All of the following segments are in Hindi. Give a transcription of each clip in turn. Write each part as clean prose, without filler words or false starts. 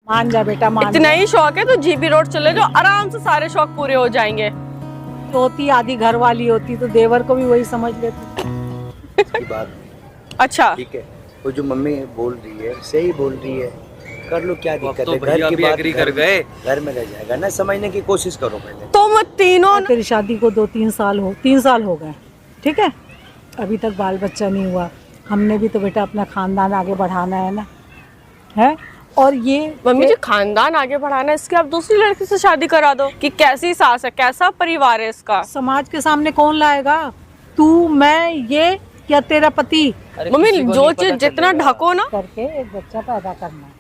मान जा बेटा, मान इतना ही शौक है तो जीबी रोड चले जाओ, आराम से सारे शौक पूरे हो जाएंगे। होती आधी घर वाली होती तो देवर को भी वही समझ लेती। की बात अच्छा ठीक है, वो जो मम्मी बोल रही है सही बोल रही है, कर लो, क्या दिक्कत तो है। घर की बात एग्री कर गए, घर में रह जाएगा ना, समझने की कोशिश करो पहले। तुम तीनों तेरी शादी को 3 साल हो गए, ठीक है, अभी तक बाल बच्चा नहीं हुआ। हमने भी तो बेटा अपना खानदान आगे बढ़ाना है ना, है। और ये मम्मी जी खानदान आगे बढ़ाना है, इसके आप दूसरी लड़की से शादी करा दो कि कैसी सास है, कैसा परिवार है इसका। समाज के सामने कौन लाएगा? तू, मैं, ये या तेरा पति? मम्मी जो चीज जितना ढको ना, करके एक बच्चा पैदा करना है।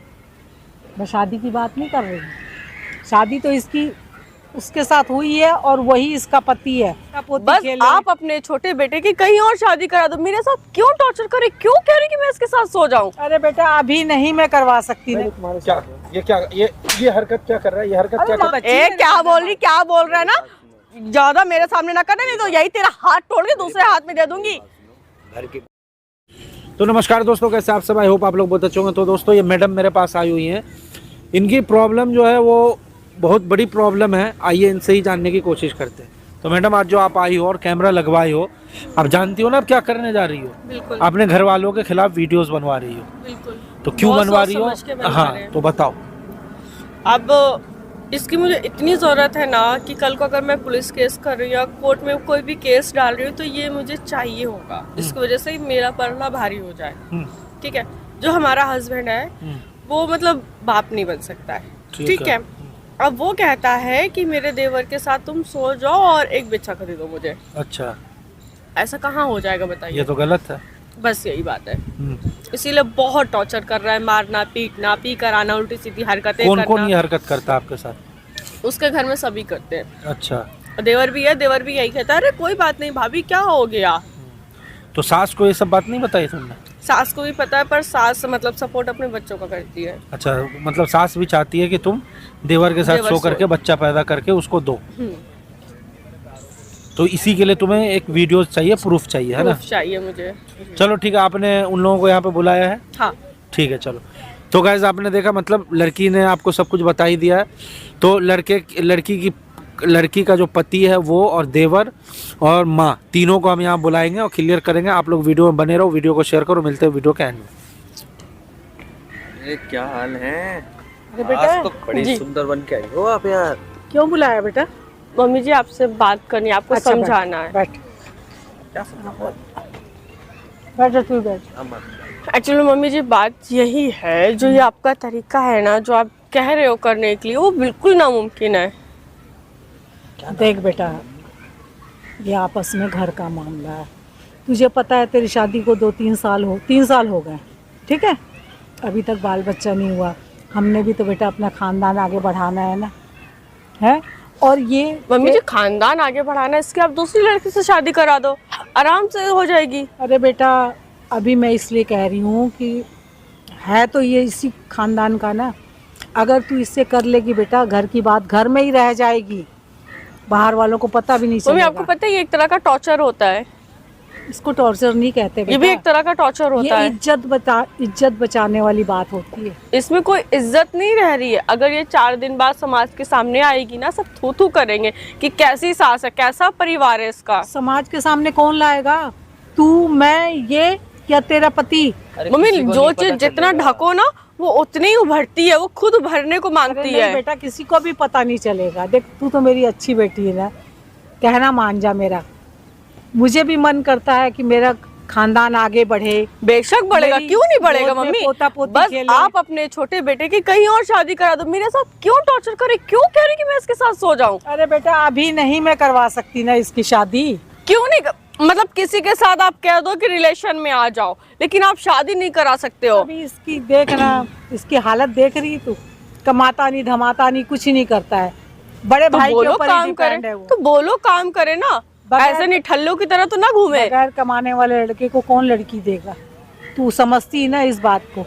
मैं शादी की बात नहीं कर रही हूँ, शादी तो इसकी उसके साथ हुई है और वही इसका पति है। बस आप अपने छोटे बेटे की कहीं और शादी करा दो। मेरे साथ क्यों टॉर्चर करे, क्यों कह रही कि मैं इसके साथ सो जाऊं? अरे बेटा अभी नहीं मैं करवा सकती ना। क्या ये हरकत क्या कर रहा है? ये हरकत क्या कर ए क्या बोल रहा है ना, ज्यादा मेरे सामने ना करना, नहीं तो यही तेरा हाथ तोड़ के दूसरे हाथ में दे दूंगी। घर की तो नमस्कार दोस्तों, कैसे आप सब? आई होप आप लोग बहुत अच्छे होंगे। तो दोस्तों ये मैडम मेरे पास आई हुई हैं, इनकी प्रॉब्लम जो है वो बहुत बड़ी प्रॉब्लम है। आइए इनसे ही जानने की कोशिश करते हैं। तो मैडम आज जो आप आई हो और कैमरा लगवाई हो, आप जानती हो ना आप क्या करने जा रही हो? बिल्कुल अपने घर वालों के खिलाफ वीडियोस बनवा रही हो। बिल्कुल। तो क्यों बहुत बनवा सोच रही समझ के हो? बनवा रहे हैं। हाँ तो बताओ। अब इसकी मुझे इतनी ज़रूरत है ना कि कल को अगर मैं पुलिस केस कर रही हूँ या कोर्ट में कोई भी केस डाल रही हूँ तो ये मुझे चाहिए होगा। इसकी वजह से ही मेरा पढ़ना भारी हो जाए। ठीक है, जो हमारा हस्बैंड है वो मतलब बाप नहीं बन सकता है। ठीक है, अब वो कहता है कि मेरे देवर के साथ तुम सो जाओ और एक बच्चा खरीदो मुझे। अच्छा, ऐसा कहाँ हो जाएगा बताइए? ये तो गलत है। बस यही बात है, इसीलिए बहुत टॉर्चर कर रहा है, मारना, पीटना, पी कराना, उल्टी सीधी हरकतें कौन करना। कौन ये हरकत करता है आपके साथ? उसके घर में सभी करते हैं। अच्छा, और देवर भी है, देवर भी यही कहता है, अरे कोई बात नहीं भाभी क्या हो गया। तो सास को ये सब बात नहीं बताई तुमने? सास को भी पता है, पर सास मतलब सपोर्ट अपने बच्चों का करती है। अच्छा, मतलब सास भी चाहती है कि तुम देवर के साथ देवर सो करके बच्चा पैदा करके उसको दो। तो इसी के लिए तुम्हें एक वीडियो चाहिए, प्रूफ चाहिए, है ना? प्रूफ चाहिए मुझे। चलो ठीक है, आपने उन लोगों को यहाँ पे बुलाया है? हाँ ठीक है चलो। तो गाइस आपने देखा, मतलब लड़की ने आपको सब कुछ बता ही दिया है। तो लड़की का जो पति है वो और देवर और माँ, तीनों को हम यहाँ बुलाएंगे और क्लियर करेंगे। आप लोग वीडियो में बने रहो, वीडियो को शेयर करो। मिलते हैं वीडियो के एंड में। ये क्या हाल है? अरे बेटा, आज तो बड़ी सुंदर बन के आई हो आप यार। क्यों बुलाया बेटा? मम्मी जी आपसे बात करनी है, आपको अच्छा, समझाना है। बैठ क्या बैठ तू बैठ। एक्चुअली मम्मी जी बात यही है, जो ये आपका तरीका है ना, जो आप कह रहे हो करने के लिए, वो बिल्कुल नामुमकिन है। देख बेटा, ये आपस में घर का मामला है। तुझे पता है तेरी शादी को 3 साल हो गए, ठीक है, अभी तक बाल बच्चा नहीं हुआ। हमने भी तो बेटा अपना खानदान आगे बढ़ाना है ना, है। और ये मम्मी जी खानदान आगे बढ़ाना है, इसके आप दूसरी लड़की से शादी करा दो, आराम से हो जाएगी। अरे बेटा अभी मैं इसलिए कह रही हूँ कि है तो ये इसी खानदान का ना। अगर तू इससे कर लेगी बेटा, घर की बात घर में ही रह जाएगी, बाहर वालों को पता भी नहीं मम्मी चलेगा। आपको पता है ये एक तरह का टॉर्चर होता है। इसको टॉर्चर नहीं कहते बेटा, ये भी एक तरह का टॉर्चर होता है। इज्जत बचाने वाली बात होती है। इसमें कोई इज्जत नहीं रह रही है। अगर ये 4 दिन बाद समाज के सामने आएगी ना, सब थू थू करेंगे कि कैसी सास है, कैसा परिवार है इसका। समाज के सामने कौन लाएगा? तू, मैं, ये या तेरा पति? मम्मी जो चीज जितना ढको ना वो उतनी ही उभरती है, वो खुद उभरने को मांगती नहीं है। बेटा किसी को भी पता नहीं चलेगा। देख तू तो मेरी अच्छी बेटी है ना, कहना मान जा मेरा। मुझे भी मन करता है कि मेरा खानदान आगे बढ़े। बेशक बढ़ेगा, मेरी क्यों नहीं बढ़ेगा गोद में मम्मी। पोता पोती बस खेले। आप अपने छोटे बेटे की कहीं और शादी करा दो। मेरे साथ क्यों टॉर्चर करे, क्यों कह रही कि मैं इसके साथ सो जाऊं? अरे बेटा अभी नहीं मैं करवा सकती ना इसकी शादी। क्यों नहीं? मतलब किसी के साथ आप कह दो कि रिलेशन में आ जाओ, लेकिन आप शादी नहीं करा सकते हो। अभी इसकी देख ना, इसकी हालत देख रही तू, कमाता नहीं धमाता नहीं, कुछ ही नहीं करता है। बड़े तो भाई के बोलो ऊपर काम ही करे, डिपेंड है वो। तो बोलो काम करे ना, ऐसे नहीं ठल्लों की तरह तो ना घूमे। बगैर कमाने वाले लड़के को कौन लड़की देगा? तू समझती है ना इस बात को।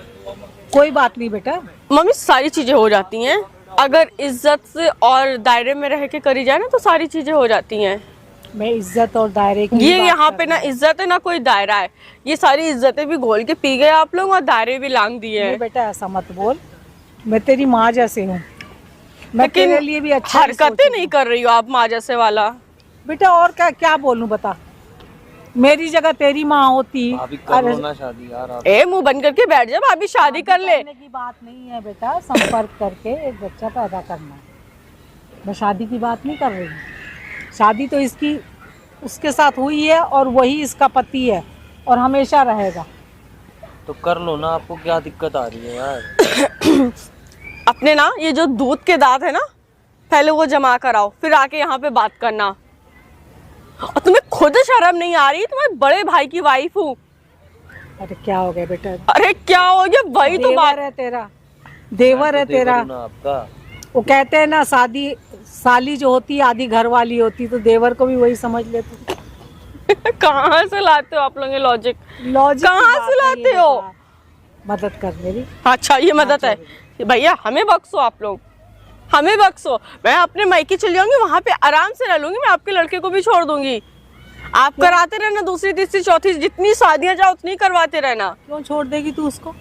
कोई बात नहीं बेटा, मम्मी सारी चीजें हो जाती हैं अगर इज्जत से और दायरे में रह के करी जाए ना, तो सारी चीजें हो जाती हैं। मैं इज्जत और दायरे की ये बात यहाँ कर पे ना रही हूँ। इज्जत है ना कोई दायरा है। ये सारी इज्जतें भी घोल के पी गए आप लोग और दायरे भी लांग दिए नहीं हैं। बेटा ऐसा मत बोल, मैं तेरी माँ जैसे हूँ, मैं लेकिन तेरे लिए भी अच्छा ही हरकतें सोचूंगी। नहीं कर रही हो आप माँ जैसे वाला। बेटा और क्या क्या बोलूं बता, मेरी जगह तेरी माँ होती। भाभी कर लो ना शादी यार आप। ए मुंह बंद करके बैठ जा, भाभी शादी कर ले। करने की बात नहीं है बेटा, संपर्क करके एक बच्चा पैदा करना है। मैं शादी की बात नहीं कर रही हूँ। शादी तो इसकी उसके साथ हुई है और वही इसका पति है और हमेशा रहेगा। तो कर लो ना, आपको क्या दिक्कत आ रही है यार? अपने ना ये जो दूध के दांत है ना, पहले वो जमा कराओ, फिर आके यहाँ पे बात करना। और तुम्हें खुद शर्म नहीं आ रही? तुम्हारे बड़े भाई की वाइफ हूँ। अरे क्या हो गया बेटा, अरे क्या हो गया? वही तो बात देवर है तेरा, देवर है तेरा। देखो ना आपका। वो कहते हैं ना, शादी साली जो होती है आधी घर वाली होती, तो देवर को भी वही समझ लेते। कहाँ से लाते हो आप लोग ये लॉजिक? लॉजिक कहाँ से लाते हो? मदद कर मेरी। अच्छा ये मदद है भैया, हमें बख्शो, आप लोग हमें बख्शो। मैं अपने मायके चली जाऊंगी, वहां पे आराम से रह लूंगी। मैं आपके लड़के को भी छोड़ दूंगी। आप कराते रहना, दूसरी तीसरी चौथी जितनी शादियां चाहो उतनी करवाते रहना। क्यों छोड़ देगी तू उसको?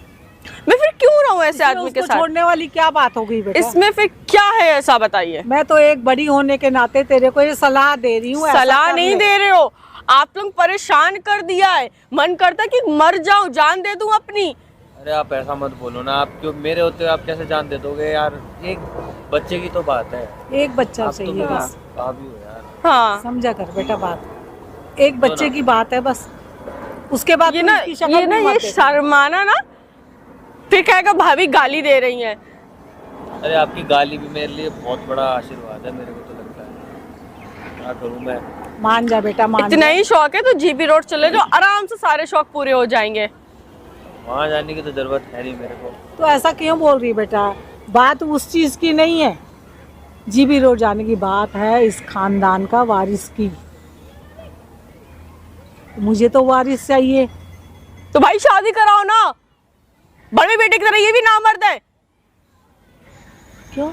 मैं फिर क्यों रहूं ऐसे आदमी के उसको साथ? छोड़ने वाली क्या बात हो गई बेटा? इसमें फिर क्या है ऐसा बताइए। मैं तो एक बड़ी होने के नाते तेरे को ये सलाह दे रही हूँ। सलाह नहीं दे रहे हो आप लोग, परेशान कर दिया है। मन करता है कि मर जाऊं, जान दे दूं अपनी। अरे आप ऐसा मत बोलो ना, आप क्यों मेरे होते हुए आप कैसे जान दे दोगे यार? एक बच्चे की तो बात है। एक बच्चा आप तो चाहिए मेरी बस, भाभी हो यार। हाँ समझा कर बेटा बात। एक बच्चे की बात है बस, उसके बाद ये तू ना इसकी शक्ल ये ना भी ये मत देख। शर्माना ना, फिर कहेगा भाभी गाली दे रही हैं। अरे आपकी गाली भी मेरे लिए बहुत बड़ा आशीर्वाद है, मेरे को तो लगता है। क्या करूँ मैं? मान जा बेटा, मान इतना जा। ही शौक है तो जीबी रोड चले जाओ, आराम से सारे शौक पूरे हो जाएंगे। वहाँ जाने की तो जरूरत है नहीं मेरे को। तो ऐसा क्यों बोल रही बेटा? बात उस चीज की नहीं है, जीबी रोड जाने की बात है इस खानदान का वारिस की। मुझे तो वारिस चाहिए। तो भाई शादी कराओ ना, बड़े बेटे की तरह ये भी नामर्द है। क्यों?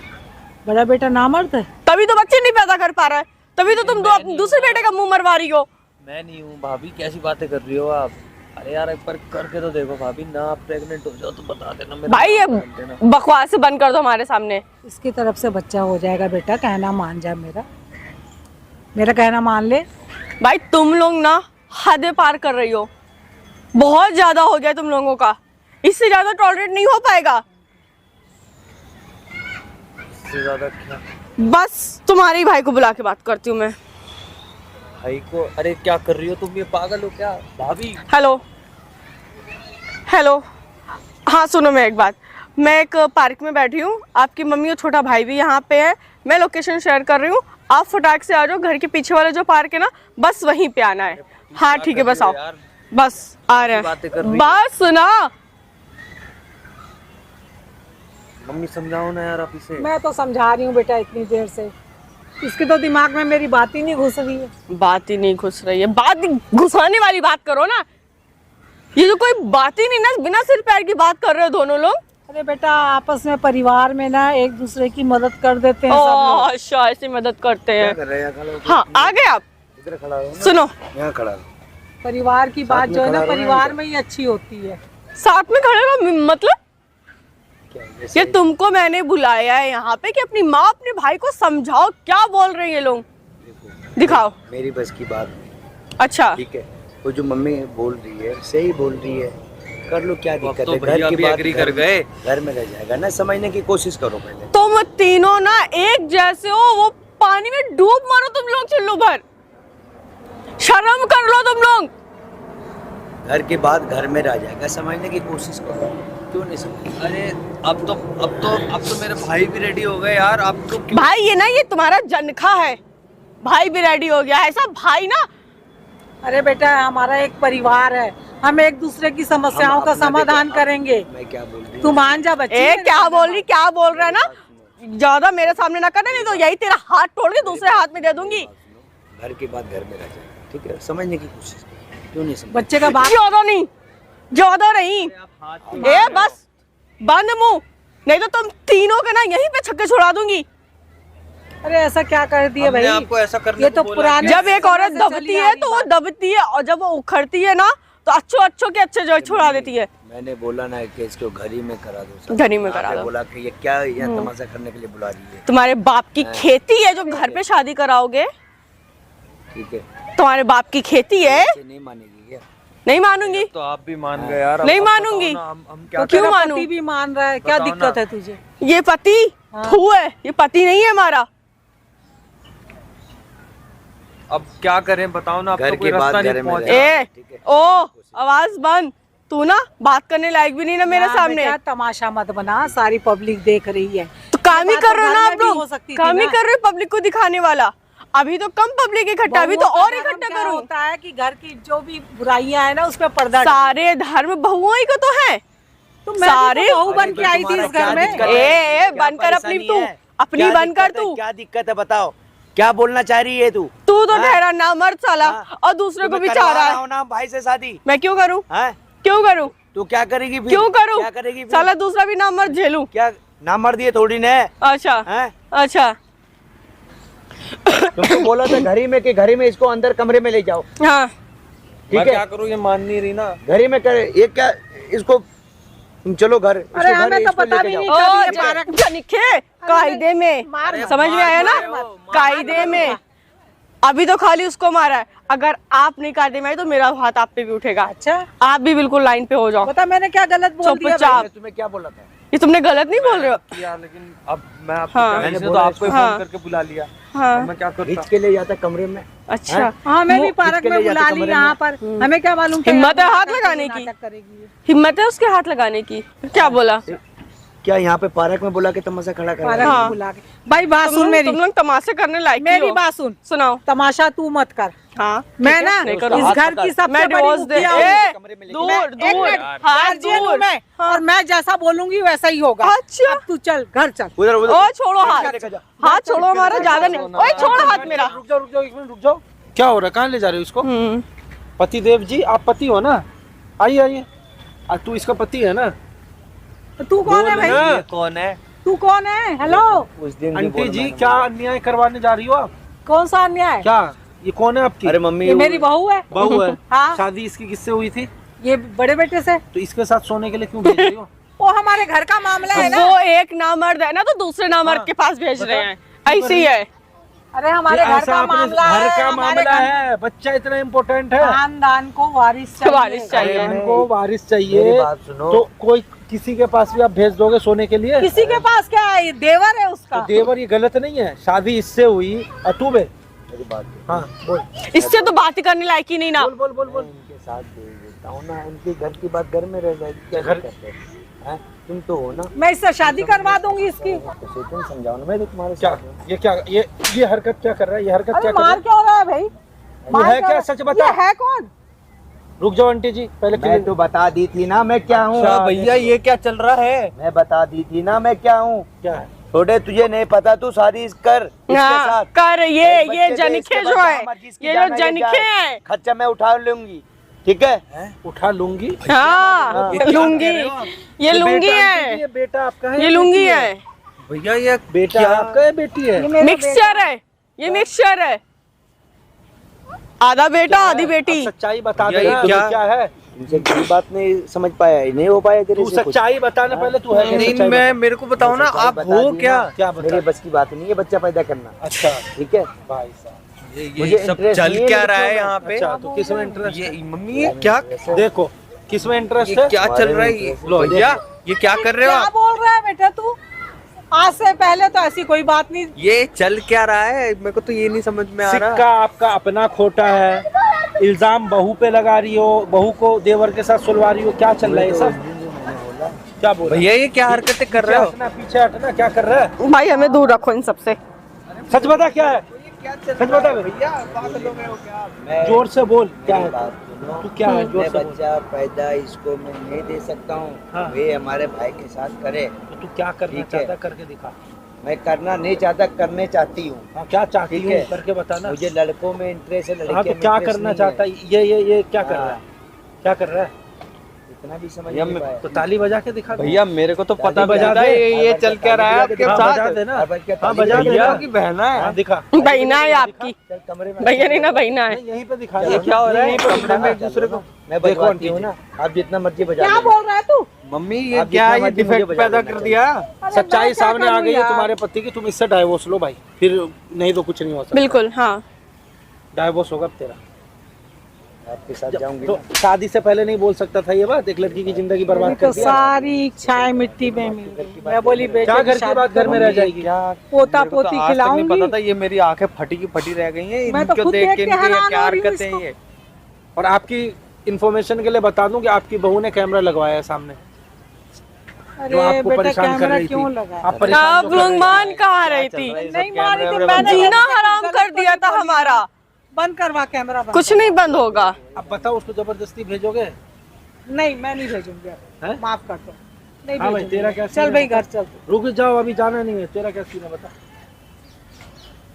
बड़ा बेटा नामर्द है? तभी तो बच्चे नहीं पैदा कर पा रहा है, तभी तो तुम दूसरे बेटे का मुंह मरवा रही हो। मैं नहीं हूँ भाभी, कैसी बातें कर रही हो आप? अरे यार एक बार करके तो देखो भाभी ना, आप प्रेग्नेंट हो जाओ तो बता देना मेरे भाई ये को, बोल देना। बकवास बंद कर दो हमारे सामने। इसकी तरफ से बच्चा हो जाएगा बेटा, कहना मान जा मेरा, मेरा कहना मान ले। भाई तुम लोग ना हदें पार कर रही हो, बहुत ज्यादा हो गया तुम लोगों का। इससे ज्यादा टॉलरेट नहीं हो पाएगा। इससे ज्यादा क्या? बस तुम्हारे ही भाई को बुला के बात करती हूँ मैं। भाई को? अरे क्या कर रही हो तुम? ये पागल हो क्या भाभी? हेलो हेलो, हाँ सुनो मैं एक बात, मैं एक पार्क में बैठी हूँ, आपकी मम्मी और छोटा भाई भी यहाँ पे है। मैं लोकेशन शेयर कर रही हूँ, आप फटाक से आ जाओ। घर के पीछे वाला जो पार्क है ना, बस वहीं पे आना है। हाँ ठीक है, बस आओ, बस आ रहे बातें कर हैं। रही बस सुना। मम्मी समझाओ ना यार आप इसे। मैं तो समझा रही हूँ बेटा इतनी देर से, इसके तो दिमाग में मेरी बात ही नहीं घुस रही है। बात ही नहीं घुस रही है, बात घुसाने वाली बात करो ना। ये तो कोई बात ही नहीं ना, बिना सिर पैर की बात कर रहे हो दोनों लोग। अरे बेटा आपस में परिवार में ना एक दूसरे की मदद कर देते हैं सब लोग। अच्छा ऐसे मदद करते हैं। कर रहे हैं? खड़ा हो, हाँ आ गए आप, इधर खड़ा हो ना। सुनो यहाँ खड़ा हो। परिवार की बात में जो है ना खड़ा रहना परिवार है। में ही अच्छी होती है। साथ में खड़े रहो, मतलब क्या ये तुमको मैंने बुलाया है यहाँ पे कि अपनी माँ अपने भाई को समझाओ। क्या बोल रहे हैं ये लोग? दिखाओ। मेरी बस की बात नहीं, अच्छा ठीक है? वो जो मम्मी बोल रही है सही बोल रही है, कर लो, क्या दिक्कत तो है? भैया भी एग्री कर गए। घर में रह जाएगा ना, समझने की कोशिश करो पहले। तुम तीनों ना एक जैसे हो, वो पानी में डूब मरो तुम लोग चुल्लू भर। शर्म कर लो तुम लोग। घर के बाद घर में रह जाएगा, समझने की कोशिश करो। क्यों नहीं समझ? अरे अब तो मेरे भाई भी रेडी हो गए यार। आप तो क्यों? भाई ये ना ये तुम्हारा जनखा है, भाई भी रेडी हो गया। ऐसा भाई ना, अरे बेटा हमारा एक परिवार है, हम एक दूसरे की समस्याओं का अपना समाधान देखो, करेंगे। मैं क्या बोल रही तू हूँ? मान जा बच्ची। ए क्या बोल रही, क्या बोल रहा है ना? ज्यादा मेरे सामने ना करना, नहीं तो यही तेरा हाथ तोड़ के दूसरे हाथ में दे दूंगी। घर के बाद घर में रह जाएगा, ठीक है? समझने की कोशिश करो। क्यों नहीं समझ? बच्चे का बाप ज्यादा नहीं, ज्यादा नहीं। ए बस बंद मुंह, नहीं तो तुम तीनों के ना यहीं पे छक्के छुड़ा दूंगी। अरे ऐसा क्या कर दिया हमने भाई? आपको ऐसा करने ये को तो बोला पुराने जब एक औरत समय से चली दबती आ है रही तो वो बात। दबती है, और जब वो उखड़ती है ना तो अच्छो के अच्छे जो छुड़ा देती है। मैंने बोला ना कि इसको घर ही में करा दो, घर ही में करा दो। बोला कि ये क्या यहाँ तमाशा करने के लिए बुला रही है। तुम्हारे बाप की खेती है जो घर पे शादी कराओगे? ठीक है, तुम्हारे बाप की खेती है, नहीं मानेगी क्या? नहीं मानूंगी। तो आप भी मान गए यार। नहीं अब मानूंगी। बताओ ना, हम क्या तो क्यों तेरा मानूं? पति भी मान रहा है, क्या बताओ दिक्कत ना। है तुझे? ये पति थू है, ये पति नहीं है हमारा। अब क्या करें बताओ ना, अब घर तो कोई के बाद रास्ता घर नहीं में पहुंचा। ए ठीक है। ओ आवाज बंद। तू ना बात करने लायक भी नहीं ना मेरे हाँ, सामने। बेटा, तमाशा मत बना, सारी पब्लिक देख रही है। तो काम ही बात कर तो रहे हो घर ना में आप भी हो लोग, सकती थी काम ही ना। कर रहे हो पब्लिक को दिखाने वाला। अभी तो कम पब्लिक इकट्ठा, अभी तो बहुओं और का धर्म इकट्ठा क्या करूं। होता है कि घर की जो भी बुराइयां है ना उस पे पर्दा डालो। सारे धर्म बहुओं ही को तो है। तो मैं सारे भी तो बहू बन के आई थी इस घर में। ए बंद कर अपनी, तू अपनी बंद कर तू। क्या दिक्कत है बताओ, क्या बोलना चाह रही है तू? तू तो ठहरा ना मर्द साला, और दूसरे को भी चाह रहा है। ना भाई से शादी मैं क्यों करूं? है? क्यों करूं? तू क्या करेगी फिर? क्यों करूं? क्या करेगी फिर? साला दूसरा भी ना मर्द झेलूं? क्या नाम मर दिए थोड़ी ने? अच्छा हैं? अच्छा तुमको बोला था घर ही में कि घर ही में इसको अंदर कमरे में ले जाओ। हाँ ठीक मैं है, क्या करूं, ये मान नहीं रही ना। घर ही में करे ये क्या, इसको तुम चलो घर। इसको अरे घर, हमें तो इसको पता लेके भी नहीं जाओ। कभी ओ ये पार्क जनिखे कायदे में, समझ में आया ना? कायदे में। अभी तो खाली उसको मारा है, अगर आप नहीं कायदे में आए तो मेरा हाथ आप पे भी उठेगा। अच्छा, आप भी बिल्कुल लाइन पे हो जाओ। पता मैंने क्या गलत बोल दिया? चुपचाप। मैंने तुम्हें क्या बोला था? ये तुमने गलत नहीं बोल रहे हो। किया, लेकिन अब मैं आपको हाँ। क्या, मैंने इसने तो बोला आपको ही हाँ। फोन करके बुला लिया। हाँ। अब मैं क्या करता? खींच के ले जाता कमरे में। अच्छा हाँ, मैं भी पार्क इसके में ले जाते बुला ली कमरे यहाँ पर। हमें क्या मालूम था हिम्मत है यहाँ हाथ पर लगाने नाटक की? करेगी ये। हिम्मत है उसके हाथ लगाने की? क्या बोला? क्या यहाँ पे पार्क में बुला के तमाशा खड़ा कर पार्क रहा है? में बुला के। भाई बात सुन मेरी, तुम लोग तमाशे करने लायक ही मेरी हो। बात सुन। सुनाओ। तमाशा तू मत कर। हाँ मैं ना नहीं करूँ। इस घर की सबसे मैं बड़ी डिवोर्स दे मुखिया हूँ। ए, कमरे में लेके दूर एक दूर मिनट, हाथ गार्जियन हूँ दूर। मैं, और मैं जैसा बोलूंगी वैसा ही होगा। अच्छा। अब तू चल घर चल। उधर उधर ओ छोड़ो हाथ, लेके जा। हाथ छोड़ो हमारा, ज्यादा नहीं। ओए छोड़ो हाथ मेरा। रुक जाओ एक मिनट रुक जाओ। क्या हो रहा है, कहाँ ले जा रहे हो इसको? हम्म। पति देव जी, आप पति हो ना? आइए आइए। तू इसका पति है ना? तू कौन है भाई? ये कौन है? तू कौन है? हेलो, उस दिन भी आंटी बोला जी मैंने। क्या अन्याय करवाने जा रही हो आप? कौन सा अन्याय? क्या ये कौन है आपकी? अरे मम्मी ये मेरी बहू है। बहू है। हाँ। शादी इसकी किससे हुई थी? ये बड़े बेटे से। तो इसके साथ सोने के लिए क्यों भेज रही हो? वो हमारे घर का मामला है ना। वो एक नामर्द है ना, तो दूसरे नामर्द हाँ। के पास भेज रहे हैं। ऐसे ही है। अरे हमारे ये घर ऐसा का अपने मामला है। घर का हमारे मामला घर- है। बच्चा इतना इम्पोर्टेंट है। खानदान को वारिस चाहिए। वारिस चाहिए। खानदान को वारिस चाहिए। मेरी बात सुनो। तो कोई किसी के पास भी आप भेज दोगे सोने के लिए? किसी के पास क्या है? ये देवर है उसका। तो देवर ये गलत नहीं है, शादी इससे हुई। अतुबे मेरी बात सुनो। हाँ बोल इससे तो बात ही करने लायक ही नहीं ना। बोल बोल बोल बोल। मैं इनके साथ भेज देता हूँ ना, उनके घर की बात घर में रह जाएगी। क्या घर- करते हैं? तुम तो हो ना, मैं इससे शादी करवा दूंगी इसकी। तो तुम समझाओ ना, मैं तो तुम्हारे क्या साथ हूँ। ये क्या ये हरकत क्या कर रहा है? ये हरकत अरे क्या कर रहा मार है? क्या हो रहा है भाई? मार है क्यों क्या? रहा- सच बता। ये है कौन? रुक जाओ आंटी जी, पहले मैं क्लियर- तो बता दी थी ना मैं क्या हूँ। अच्छा, भैया ये क्या चल रहा है? मैं बता दी थी ना मैं क्या हूँ। क्या है? छोटे तुझे नहीं पता, तू शादी कर इसके हाँ, साथ। कर एक ये बच्चे दे, जनिखे इसके जो बाद है, जहाँ मर्जी इसकी ये जो जाना ये जनिखे जाए। हैं। खर्चा मैं उठा लूंगी, ठीक है? उठा लूंगी। हाँ ये क्या लुंगी, कह रहे हो आप? ये लुंगी बेटा है, आंटी जी, ये बेटा आपका है? ये लुंगी है, भैया ये बेटा क्या? आपका है बेटी है? ये मेरा मिक्सचर है, ये मिक्सचर है। आधा बेटा आधी बेटी। आप सच्चाई बता ये दे ना, क्या- क्या है? तुमसे कोई बात नहीं समझ पाया, नहीं हो पाया तेरे तू से कुछ। सच्चाई बताना पहले, तू है क्या? नहीं, सच्चाई मैं मेरे को बताओ ना, सच्चाई आप बता हो दी ना। क्या? क्या बता? मेरे बस की बात नहीं है बच्चा पैदा करना, अच्छा ठीक है? भाई साहब, ये मुझे सब interest चल नहीं है क्या इन रहा है बच्चों में। यहाँ पे? अच्छा तो किसमें इंटरेस्ट ये है? मम्मी ये क्या देखो किसमें इंटरेस्ट ये है? क्या चल रहा है? लो, भैया ये क्या कर रहे हो क्या आप? बोल रहा है बेटा तू? आज से पहले तो ऐसी कोई बात नहीं। ये चल क्या रहा है? मेरे को तो ये नहीं समझ में आ रहा। सिक्का आपका अपना खोटा है, इल्जाम बहू पे लगा रही हो, बहू को देवर के साथ सुलवा रही हो, क्या चल रहा है ये सब? क्या बोल रहा है? भैया ये क्या हरकतें कर रहे हो? हटना, पीछे हटना, क्या कर रहा है? भाई हमें दूर रखो इन सबसे। सच बता क्या है? सच बता बे। भैया पागल हो गए हो क्या आप? मैं- जोर से बोल, क्या मेरी है? बात सुनो। तू क्या है? जोर मैं से बोल। बच्चा पैदा इसको मैं नहीं दे सकता हूँ, हाँ। वे हमारे भाई के साथ करे। तो तू क्या करना ठीक है। चाहता है? करके दिखा। मैं करना नहीं चाहता, करने चाहती हूँ। हाँ क्या चाहती ठीक हूँ है। करके बताना। मुझे लड़कों में इंटरेस्ट है, लड़के हाँ तो में क्या interest करना नहीं चाहता है। है? ये क्या कर रहा है? हाँ। क्या कर रहा है? इतना भी समझ भैया, नहीं मैं- पाया। तो ताली बजा के दिखा दो। भैया मेरे को तो पता बजा बजा दे। ये चल क्या रहा है आपके हाँ, साथ। बजा देना। अब क्या हाँ, ताली बजा बजा देना। भैया की बहना है। हाँ, दिखा। बहना है आपकी, चल कमरे में भैया नहीं ना बहना है। नहीं, यहीं पे दिखा ये दो। क्या हो रहा है? यहीं पे कमरे दिखा में दो। एक दूसरे को मैं देखो बजवाती आंटी हूँ जी। ना, आप जितना मर्जी बजा क्या लेना। बोल रहा है तू? मम्मी ये आप क्या जितना ये मर्जी मुझे डिफेक्ट बजा पैदा लेना कर दिया। सच्चाई मैं क्या सामने आ करूं गई है यार? तुम्हारे पति की, तुम इससे डाइवोर्स लो भाई, फिर नहीं तो कुछ नहीं हो सकता। बिल्कुल हाँ। डाइवोर्स होगा अब तेरा। आपके साथ जाऊंगी तो ना। शादी से पहले नहीं बोल सकता था ये बात? एक लड़की की जिंदगी बर्बाद मेरी कर तो दिया। सारी इच्छाएं मिट्टी में मिल गई। मैं बोली बेटे क्या की घर की शादी बात घर में रह करूंगी, जाएगी? क्या पोता मेरे को तो पोती आज तक नहीं खिलाऊंगी। पता था ये मेरी आंखें फटी की फटी रह गई हैं। मैं तो इनको खुद देख देख के के इनकी हैरान क्या हो रही हूँ हरकतें हैं इसको। ये। और आपकी इन्फॉर्मेशन के लिए बता दूं कि आपकी बहू ने कैमरा लगवाया है सामने, जो अरे आपको बेटा परेशान कर कैमरा रही क्यों थी। लगा? आप परेशान आप क्यों कर रही थी? मान कहाँ रही चल थी? रहा है, ये सब नहीं मारी कैमरे थी, वैमरे मैंने बंद जीना गलत हराम गलत कर दिया था बोली। हमारा। बंद करवा कैमरा बंद कुछ कर। नहीं बंद होगा। अब बताओ उसको जबरदस्ती भेजोगे? नहीं मैं नहीं भेजूंगी अब। हैं? माफ कर दो, नहीं हाँ भाई, भेजूंगी। तेरा क्या चल सीन भाई है? घर चल तू। रुक जाओ, अभी जाना नहीं है। तेरा क्या सीन है बता?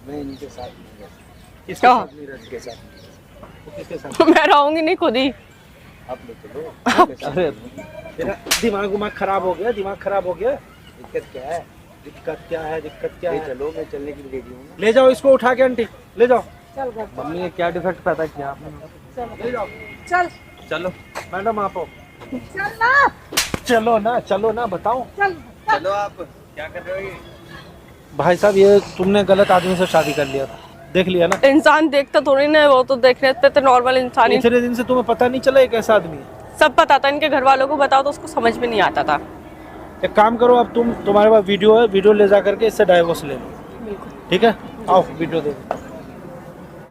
मैं इनके साथ नहीं रह सकता। किसके क्या? साथ नहीं रहती? इनके साथ नहीं रह सकता। वो किसके साथ? मैं रहूंगी नहीं खुद ही। आप लोग चलो। इनके साथ अरे नहीं। तेरा दिमाग खराब हो गया, दिमाग खराब हो गया। दिक्कत क्या है? दिक्कत क्या है? दिक्कत क्या ले है? चलो, मैं चलने के लिए रेडी हूँ ना। ले जाओ इसको उठा के आंटी, ले जाओ, चल घर चल। मम्मी ये क्या डिफेक्ट पैदा किया आपने? ले जाओ। चल चलो मैडम आप आओ। चल ना, चलो ना बताओ। चल चलो आप क्या कर रहे हो ये? भाई साहब ये तुमने गलत आदमी से शादी कर लिया था, देख लिया ना? इंसान देखता थोड़ी ना है, वो तो देख रहे थे नॉर्मल इंसान ही। इतने दिन से तुम्हें पता नहीं चला ये कैसा आदमी है? सब पता था, इनके घर वालों को बताओ तो उसको समझ में नहीं आता था। एक काम करो, अब तुम्हारे पास वीडियो है, वीडियो ले जा करके इससे डाइवोर्स ले लो, ठीक है? आओ वीडियो दे दो।